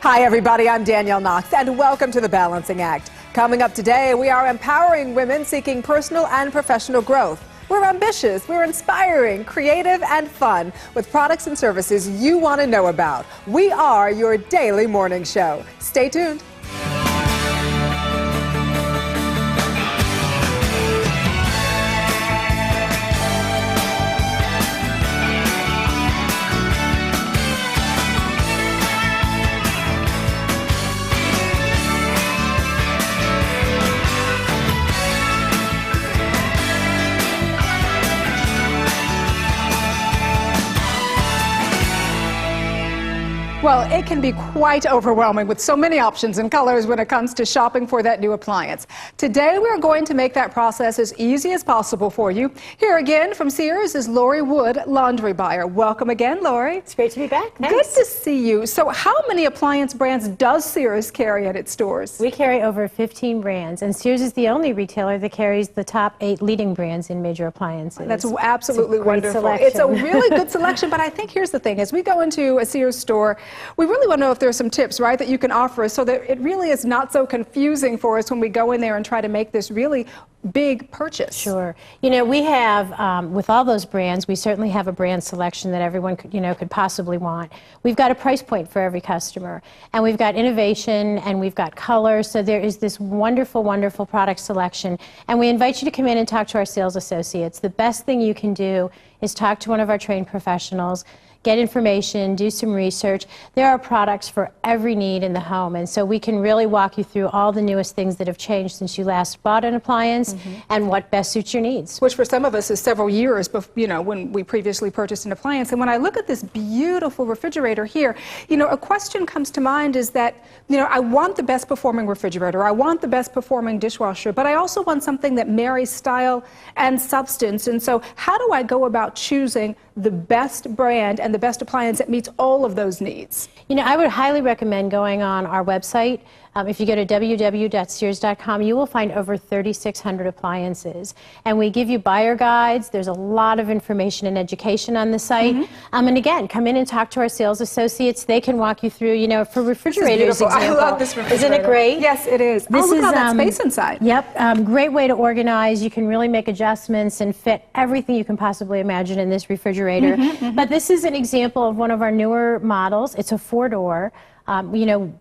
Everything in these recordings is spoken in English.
Hi everybody, I'm Danielle Knox and welcome to The Balancing Act. Coming up today, we are empowering women seeking personal and professional growth. We're ambitious, we're inspiring, creative and fun with products and services you want to know about. We are your daily morning show. Stay tuned. Well, it can be quite overwhelming with so many options and colors when it comes to shopping for that new appliance. Today, we're going to make that process as easy as possible for you. Here again from Sears is Lori Wood, laundry buyer. Welcome again, Lori. It's great to be back. Thanks. Good to see you. So how many appliance brands does Sears carry at its stores? We carry over 15 brands, and Sears is the only retailer that carries the top 8 leading brands in major appliances. That's absolutely wonderful. Selection. It's a really good selection, but I think here's the thing. As we go into a Sears store, we really want to know if there are some tips, right, that you can offer us so that it really is not so confusing for us when we go in there and try to make this really big purchase. Sure. You know, we have, with all those brands, we certainly have a brand selection that everyone could, could possibly want. We've got a price point for every customer, and we've got innovation, and we've got color, so there is this wonderful, wonderful product selection, and we invite you to come in and talk to our sales associates. The best thing you can do is talk to one of our trained professionals, get information, do some research. There are products for every need in the home, and so we can really walk you through all the newest things that have changed since you last bought an appliance and what best suits your needs. Which for some of us is several years, when we previously purchased an appliance. And when I look at this beautiful refrigerator here, a question comes to mind is that, I want the best performing refrigerator, I want the best performing dishwasher, but I also want something that marries style and substance. And so how do I go about choosing the best brand and the best appliance that meets all of those needs? I would highly recommend going on our website. If you go to www.sears.com, you will find over 3,600 appliances. And we give you buyer guides. There's a lot of information and education on the site. And again, come in and talk to our sales associates. They can walk you through, for refrigerators, example. I love this refrigerator. Isn't it great? Yes, it is. Look at all that space inside. Yep. Great way to organize. You can really make adjustments and fit everything you can possibly imagine in this refrigerator. But this is an example of one of our newer models. It's a 4-door.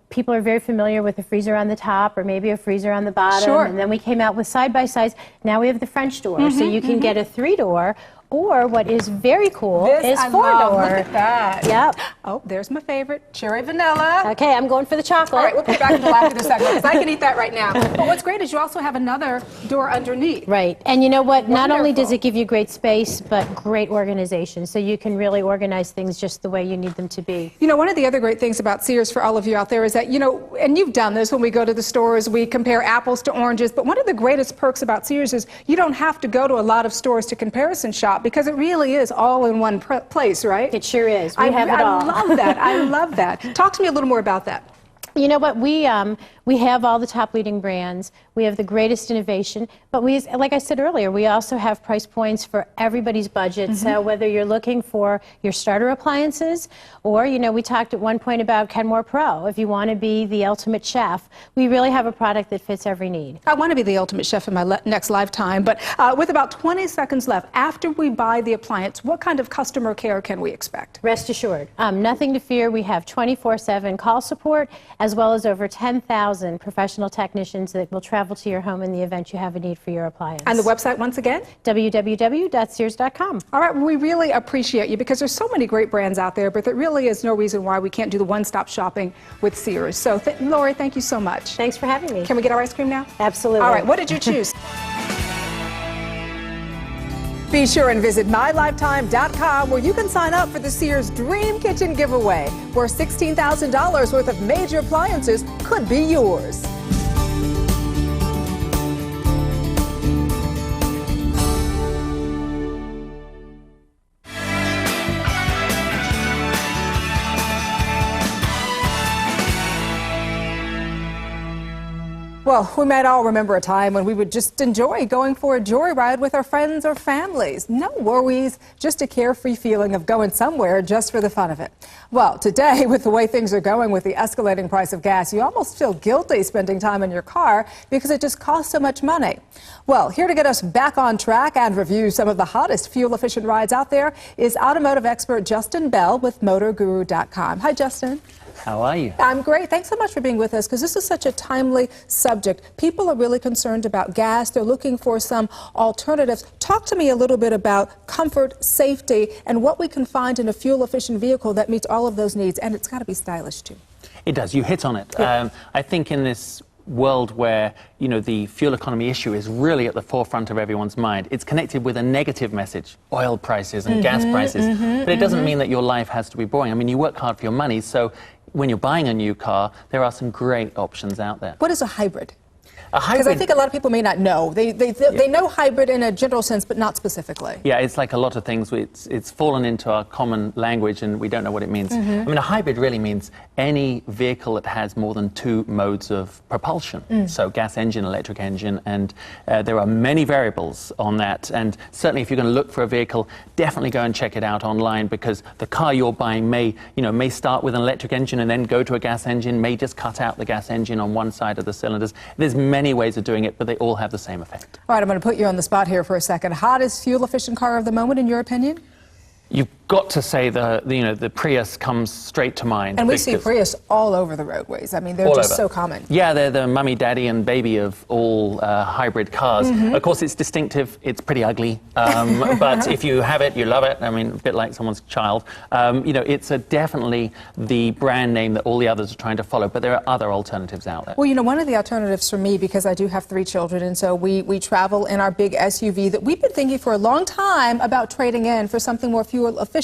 People are very familiar with a freezer on the top or maybe a freezer on the bottom. Sure. And then we came out with side-by-sides. Now we have the French door. So you can get a 3-door. Or what is very cool is 4-door. Look at that. Yep. Oh, there's my favorite, cherry vanilla. Okay, I'm going for the chocolate. All right, we'll come back until after the segment because I can eat that right now. But what's great is you also have another door underneath. Right. And you know what? Wonderful. Not only does it give you great space, but great organization. So you can really organize things just the way you need them to be. One of the other great things about Sears for all of you out there is that, and you've done this when we go to the stores, we compare apples to oranges. But one of the greatest perks about Sears is you don't have to go to a lot of stores to comparison shop because it really is all in one place, right? It sure is. We have it all. I love that. I love that. Talk to me a little more about that. You know what, we have all the top leading brands. We have the greatest innovation, but like I said earlier, we also have price points for everybody's budget. So whether you're looking for your starter appliances or, we talked at one point about Kenmore Pro, if you want to be the ultimate chef, we really have a product that fits every need. I want to be the ultimate chef in my next lifetime, but with about 20 seconds left, after we buy the appliance, what kind of customer care can we expect? Rest assured, nothing to fear. We have 24/7 call support, as well as over 10,000 professional technicians that will travel to your home in the event you have a need for your appliance. And the website once again? www.sears.com. All right, well, we really appreciate you because there's so many great brands out there, but there really is no reason why we can't do the one-stop shopping with Sears. So, Lori, thank you so much. Thanks for having me. Can we get our ice cream now? Absolutely. All right, what did you choose? Be sure and visit mylifetime.com where you can sign up for the Sears Dream Kitchen giveaway, where $16,000 worth of major appliances could be yours. Well, we might all remember a time when we would just enjoy going for a joyride with our friends or families. No worries, just a carefree feeling of going somewhere just for the fun of it. Well, today, with the way things are going with the escalating price of gas, you almost feel guilty spending time in your car because it just costs so much money. Well, here to get us back on track and review some of the hottest fuel-efficient rides out there is automotive expert Justin Bell with MotorGuru.com. Hi, Justin. How are you? I'm great. Thanks so much for being with us because this is such a timely subject. People are really concerned about gas. They're looking for some alternatives. Talk to me a little bit about comfort, safety, and what we can find in a fuel-efficient vehicle that meets all of those needs. And it's got to be stylish, too. It does. You hit on it. Yeah. I think in this world where, you know, the fuel economy issue is really at the forefront of everyone's mind, it's connected with a negative message, oil prices and gas prices. But it doesn't mean that your life has to be boring. I mean, you work hard for your money, so when you're buying a new car, there are some great options out there. What is a hybrid? A hybrid, because I think a lot of people may not know. They know hybrid in a general sense, but not specifically. Yeah, it's like a lot of things. It's fallen into our common language and we don't know what it means. I mean, a hybrid really means any vehicle that has more than two modes of propulsion. So gas engine, electric engine, and there are many variables on that. And certainly if you're going to look for a vehicle, definitely go and check it out online, because the car you're buying may start with an electric engine and then go to a gas engine, may just cut out the gas engine on one side of the cylinders. There's many ways of doing it, but they all have the same effect. All right, I'm going to put you on the spot here for a second. Hottest fuel-efficient car of the moment, in your opinion? You've got to say the Prius comes straight to mind. And we see Prius all over the roadways. I mean, they're just so common. Yeah, they're the mummy, daddy, and baby of all hybrid cars. Of course, it's distinctive. It's pretty ugly, but if you have it, you love it. I mean, a bit like someone's child. It's definitely the brand name that all the others are trying to follow. But there are other alternatives out there. Well, one of the alternatives for me, because I do have 3 children, and so we travel in our big SUV that we've been thinking for a long time about trading in for something more fuel efficient.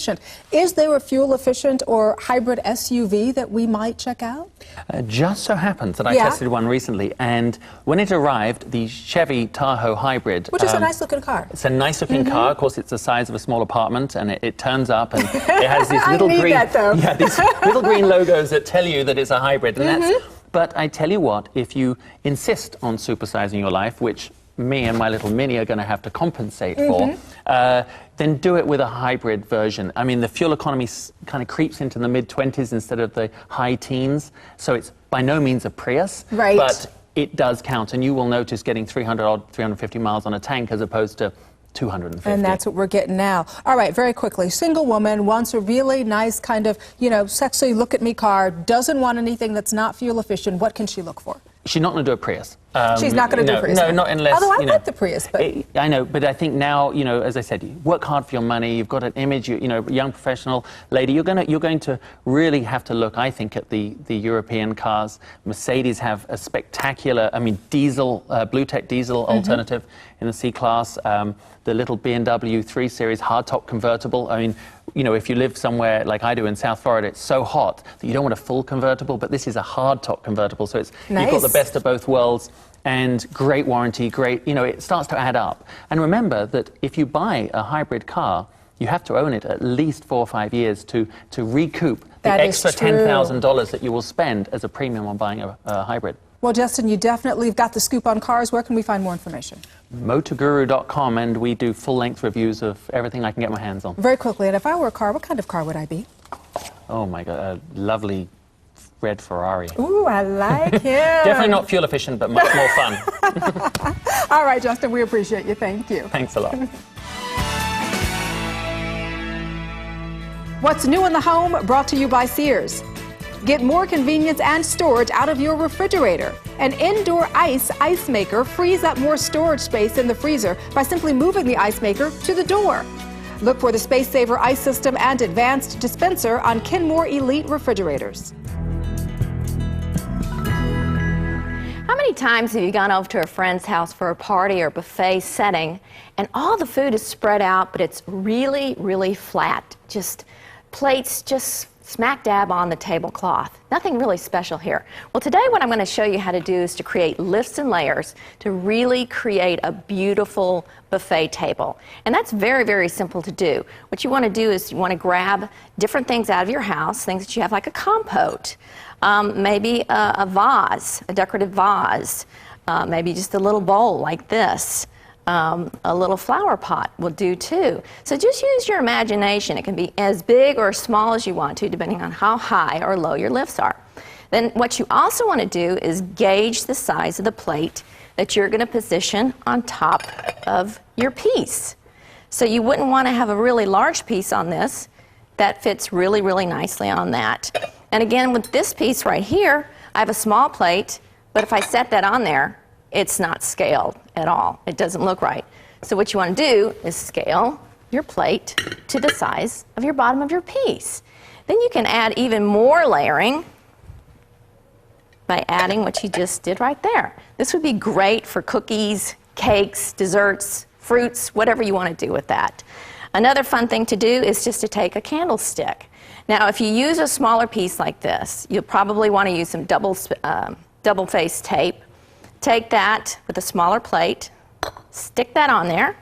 Is there a fuel efficient or hybrid SUV that we might check out? Just so happens that I tested one recently, and when it arrived, the Chevy Tahoe hybrid, which is a nice looking car. It's a nice looking car. Of course, it's the size of a small apartment, and it turns up and it has these little these little green logos that tell you that it's a hybrid. And but I tell you what, if you insist on supersizing your life, which me and my little Mini are going to have to compensate for, then do it with a hybrid version. I mean, the fuel economy kind of creeps into the mid-20s instead of the high teens, so it's by no means a Prius, but it does count, and you will notice getting 350 miles on a tank as opposed to 250. And that's what we're getting now. All right, very quickly. Single woman wants a really nice kind of, sexy look-at-me car, doesn't want anything that's not fuel efficient. What can she look for? She's not going to do a Prius. She's not going to do a Prius. No, not unless. Although I like the Prius, but I know, but I think now, as I said, you work hard for your money. You've got an image. Young professional lady. You're going to really have to look, I think, at the European cars. Mercedes have a spectacular, diesel, BlueTech diesel alternative in the C-Class. The little B&W 3 Series hardtop convertible. If you live somewhere like I do in South Florida, it's so hot that you don't want a full convertible, but this is a hardtop convertible, so you've got the best of both worlds, and great warranty, it starts to add up. And remember that if you buy a hybrid car, you have to own it at least 4 or 5 years to recoup the extra $10,000 that you will spend as a premium on buying a hybrid. Well, Justin, you definitely have got the scoop on cars. Where can we find more information? MotorGuru.com, and we do full-length reviews of everything I can get my hands on. Very quickly, and if I were a car, what kind of car would I be? Oh my God, a lovely red Ferrari. Ooh, I like him. Definitely not fuel efficient, but much more fun. All right, Justin, we appreciate you. Thank you. Thanks a lot. What's new in the home, brought to you by Sears. Get more convenience and storage out of your refrigerator. An indoor ice maker frees up more storage space in the freezer by simply moving the ice maker to the door. Look for the Space Saver Ice System and Advanced Dispenser on Kenmore Elite refrigerators. How many times have you gone over to a friend's house for a party or buffet setting and all the food is spread out, but it's really, really flat? Just plates just smack dab on the tablecloth. Nothing really special here. Well, today what I'm going to show you how to do is to create lifts and layers to really create a beautiful buffet table. And that's very, very simple to do. What you want to do is you want to grab different things out of your house, things that you have like a compote, maybe a vase, a decorative vase, maybe just a little bowl like this. A little flower pot will do too. So just use your imagination. It can be as big or as small as you want to, depending on how high or low your lifts are. Then what you also want to do is gauge the size of the plate that you're going to position on top of your piece. So you wouldn't want to have a really large piece on this. That fits really, really nicely on that. And again, with this piece right here, I have a small plate, but if I set that on there, it's not scaled at all. It doesn't look right. So what you want to do is scale your plate to the size of your bottom of your piece. Then you can add even more layering by adding what you just did right there. This would be great for cookies, cakes, desserts, fruits, whatever you want to do with that. Another fun thing to do is just to take a candlestick. Now, if you use a smaller piece like this, you'll probably want to use some double-faced tape. Take that with a smaller plate, stick that on there,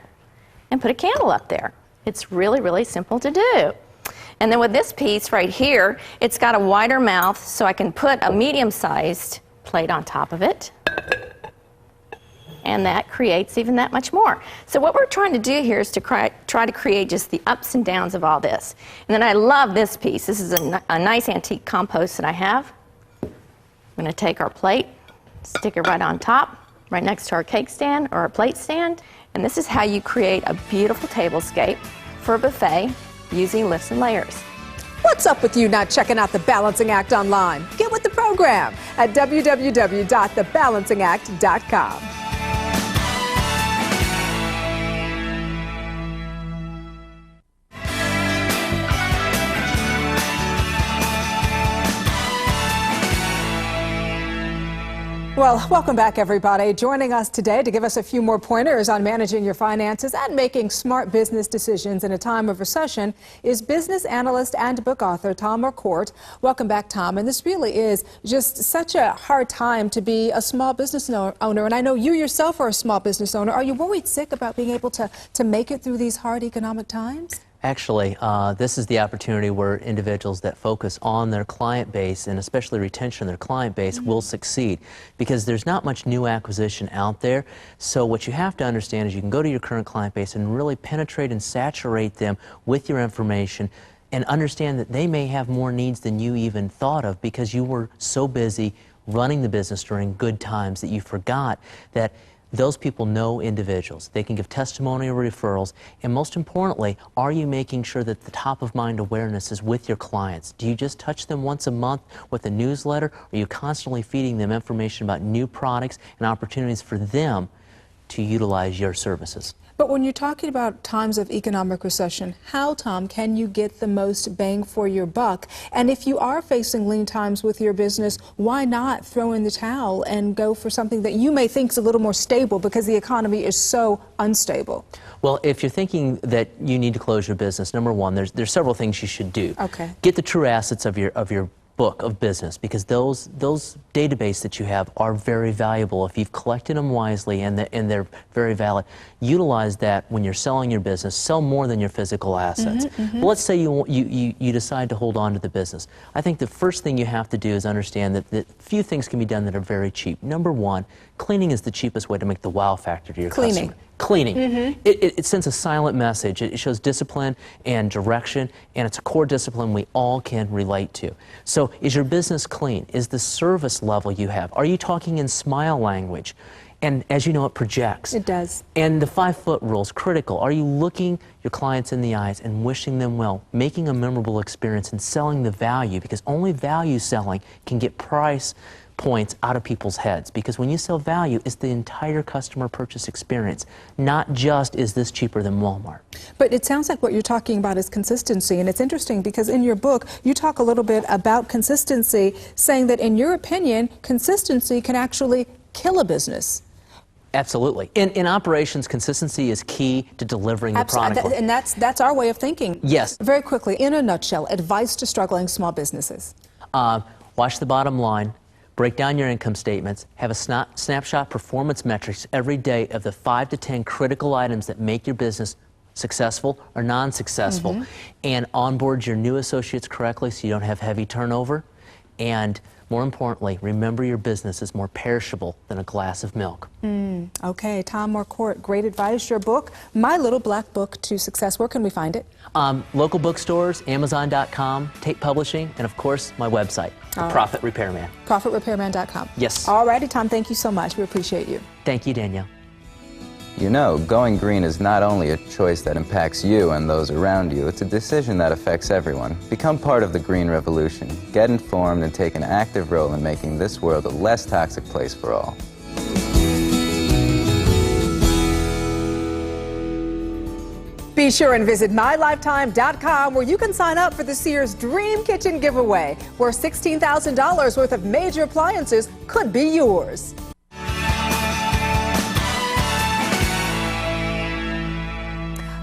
and put a candle up there. It's really, really simple to do. And then with this piece right here, it's got a wider mouth, so I can put a medium-sized plate on top of it. And that creates even that much more. So what we're trying to do here is to try to create just the ups and downs of all this. And then I love this piece. This is a nice antique compost that I have. I'm going to take our plate, stick it right on top, right next to our cake stand or our plate stand. And this is how you create a beautiful tablescape for a buffet using lifts and layers. What's up with you not checking out The Balancing Act online? Get with the program at www.thebalancingact.com. Well, welcome back, everybody. Joining us today to give us a few more pointers on managing your finances and making smart business decisions in a time of recession is business analyst and book author Tom McCourt. Welcome back, Tom. And this really is just such a hard time to be a small business owner. And I know you yourself are a small business owner. Are you worried sick about being able to make it through these hard economic times? Actually, this is the opportunity where individuals that focus on their client base and especially retention of their client base will succeed, because there's not much new acquisition out there. So what you have to understand is you can go to your current client base and really penetrate and saturate them with your information and understand that they may have more needs than you even thought of, because you were so busy running the business during good times that you forgot that those people know individuals. They can give testimonial referrals. And most importantly, are you making sure that the top of mind awareness is with your clients? Do you just touch them once a month with a newsletter? Or are you constantly feeding them information about new products and opportunities for them to utilize your services? But when you're talking about times of economic recession, how, Tom, can you get the most bang for your buck? And if you are facing lean times with your business, why not throw in the towel and go for something that you may think is a little more stable, because the economy is so unstable? Well, if you're thinking that you need to close your business, number one, there's several things you should do. Okay. Get the true assets of your book of business, because those database that you have are very valuable if you've collected them wisely, and they're very valid. Utilize that when you're selling your business. Sell more than your physical assets. Well, let's say you decide to hold on to the business. I think the first thing you have to do is understand that few things can be done that are very cheap. Number one, cleaning is the cheapest way to make the wow factor to your customer. Cleaning. It sends a silent message. It shows discipline and direction, and it's a core discipline we all can relate to. So is your business clean? Is the service level you have? Are you talking in smile language? And as you know, it projects. It does. And the 5-foot rule is critical. Are you looking your clients in the eyes and wishing them well, making a memorable experience and selling the value? Because only value selling can get price points out of people's heads, because when you sell value, it's the entire customer purchase experience, not just is this cheaper than Walmart. But it sounds like what you're talking about is consistency, and it's interesting because in your book you talk a little bit about consistency, saying that in your opinion consistency can actually kill a business. Absolutely. In operations, consistency is key to delivering the product. And that's our way of thinking. Yes. Very quickly, in a nutshell, advice to struggling small businesses. Watch the bottom line. Break down your income statements, have a snapshot performance metrics every day of the 5 to 10 critical items that make your business successful or non-successful, and onboard your new associates correctly so you don't have heavy turnover, And more importantly, remember your business is more perishable than a glass of milk. Okay, Tom Morcourt, great advice. Your book, My Little Black Book to Success, where can we find it? Local bookstores, Amazon.com, Tate Publishing, and of course, my website, The Profit Repairman. ProfitRepairman.com. Yes. All righty, Tom, thank you so much. We appreciate you. Thank you, Danielle. You know, going green is not only a choice that impacts you and those around you, it's a decision that affects everyone. Become part of the green revolution. Get informed and take an active role in making this world a less toxic place for all. Be sure and visit mylifetime.com where you can sign up for the Sears Dream Kitchen giveaway, where $16,000 worth of major appliances could be yours.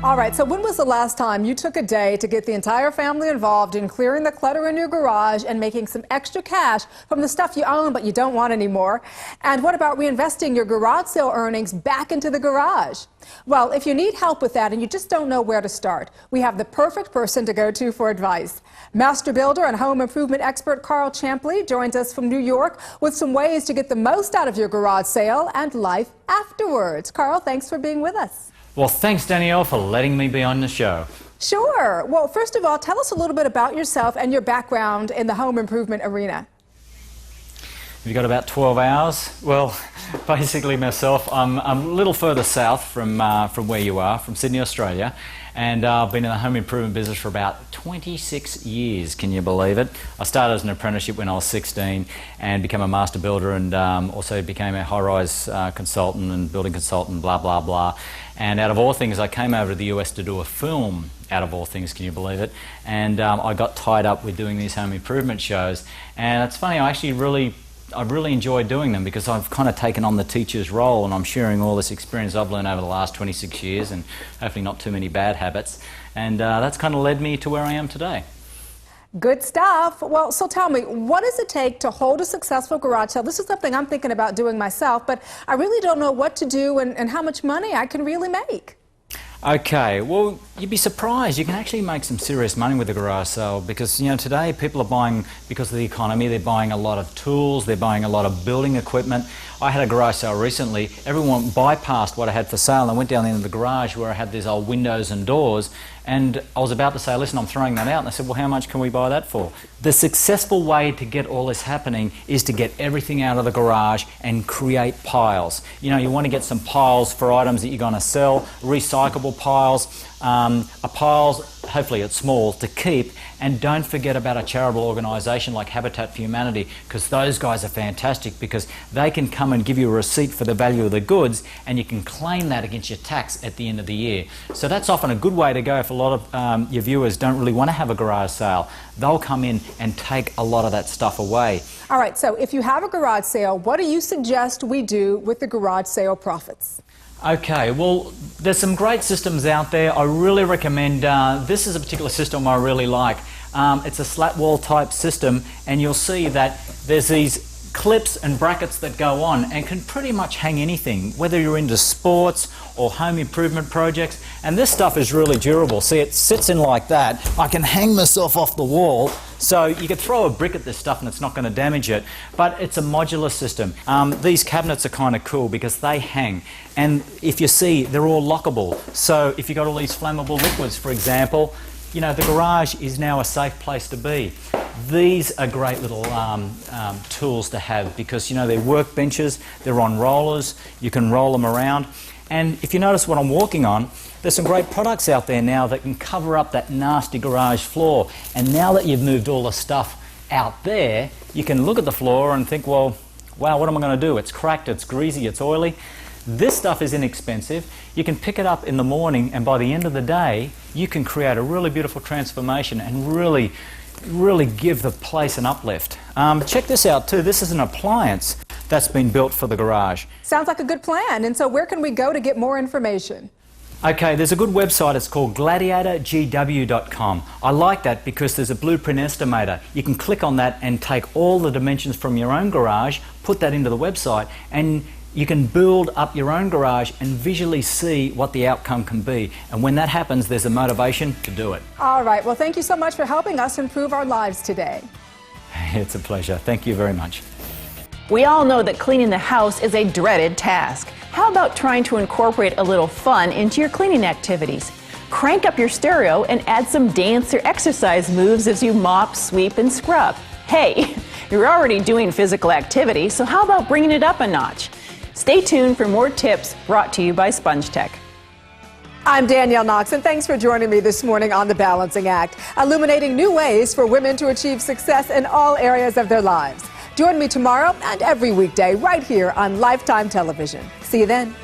All right, so when was the last time you took a day to get the entire family involved in clearing the clutter in your garage and making some extra cash from the stuff you own but you don't want anymore? And what about reinvesting your garage sale earnings back into the garage? Well, if you need help with that and you just don't know where to start, we have the perfect person to go to for advice. Master builder and home improvement expert Carl Champley joins us from New York with some ways to get the most out of your garage sale and life afterwards. Carl, thanks for being with us. Well, thanks, Danielle, for letting me be on the show. Sure. Well, first of all, tell us a little bit about yourself and your background in the home improvement arena. You've got about 12 hours. Well, basically myself, I'm a little further south from where you are, from Sydney, Australia. And I've been in the home improvement business for about 26 years, can you believe it? I started as an apprenticeship when I was 16 and became a master builder, and also became a high-rise consultant and building consultant, blah, blah, blah. And out of all things, I came over to the US to do a film, out of all things, can you believe it? And I got tied up with doing these home improvement shows. And it's funny, I really enjoy doing them because I've kind of taken on the teacher's role, and I'm sharing all this experience I've learned over the last 26 years, and hopefully not too many bad habits. And that's kind of led me to where I am today. Good stuff. Well, so tell me, what does it take to hold a successful garage sale? This is something I'm thinking about doing myself, but I really don't know what to do and how much money I can really make. Okay, well, you'd be surprised. You can actually make some serious money with a garage sale because, you know, today people are buying, because of the economy, they're buying a lot of tools, they're buying a lot of building equipment. I had a garage sale recently. Everyone bypassed what I had for sale and I went down into the garage where I had these old windows and doors, and I was about to say, listen, I'm throwing that out. And I said, well, how much can we buy that for? The successful way to get all this happening is to get everything out of the garage and create piles. You know, you want to get some piles for items that you're going to sell, recyclable piles, piles, hopefully it's small, to keep. And don't forget about a charitable organisation like Habitat for Humanity, because those guys are fantastic, because they can come and give you a receipt for the value of the goods and you can claim that against your tax at the end of the year. So that's often a good way to go if a lot of your viewers don't really want to have a garage sale. They'll come in and take a lot of that stuff away. All right, so if you have a garage sale, what do you suggest we do with the garage sale profits? Okay, well, there's some great systems out there. I really recommend, this is a particular system I really like. It's a slat wall type system, and you'll see that there's these clips and brackets that go on and can pretty much hang anything, whether you're into sports or home improvement projects. And this stuff is really durable. See, it sits in like that. I can hang myself off the wall, so you could throw a brick at this stuff and it's not going to damage it. But it's a modular system. These cabinets are kind of cool because they hang. And if you see, they're all lockable. So if you've got all these flammable liquids, for example, you know, the garage is now a safe place to be. These are great little tools to have because, you know, they're workbenches, they're on rollers, you can roll them around. And if you notice what I'm walking on, there's some great products out there now that can cover up that nasty garage floor. And now that you've moved all the stuff out there, you can look at the floor and think, well, wow, what am I going to do? It's cracked, it's greasy, it's oily. This stuff is inexpensive. You can pick it up in the morning, and by the end of the day, you can create a really beautiful transformation and really give the place an uplift. Check this out too. This is an appliance that's been built for the garage. Sounds like a good plan. And so where can we go to get more information? Okay, there's a good website. It's called gladiatorgw.com. I like that because there's a blueprint estimator. You can click on that and take all the dimensions from your own garage, put that into the website, and you can build up your own garage and visually see what the outcome can be. And when that happens, there's a motivation to do it. All right. Well, thank you so much for helping us improve our lives today. It's a pleasure. Thank you very much. We all know that cleaning the house is a dreaded task. How about trying to incorporate a little fun into your cleaning activities? Crank up your stereo and add some dance or exercise moves as you mop, sweep, and scrub. Hey, you're already doing physical activity, so how about bringing it up a notch? Stay tuned for more tips brought to you by Sponge Tech. I'm Danielle Knox, and thanks for joining me this morning on The Balancing Act, illuminating new ways for women to achieve success in all areas of their lives. Join me tomorrow and every weekday right here on Lifetime Television. See you then.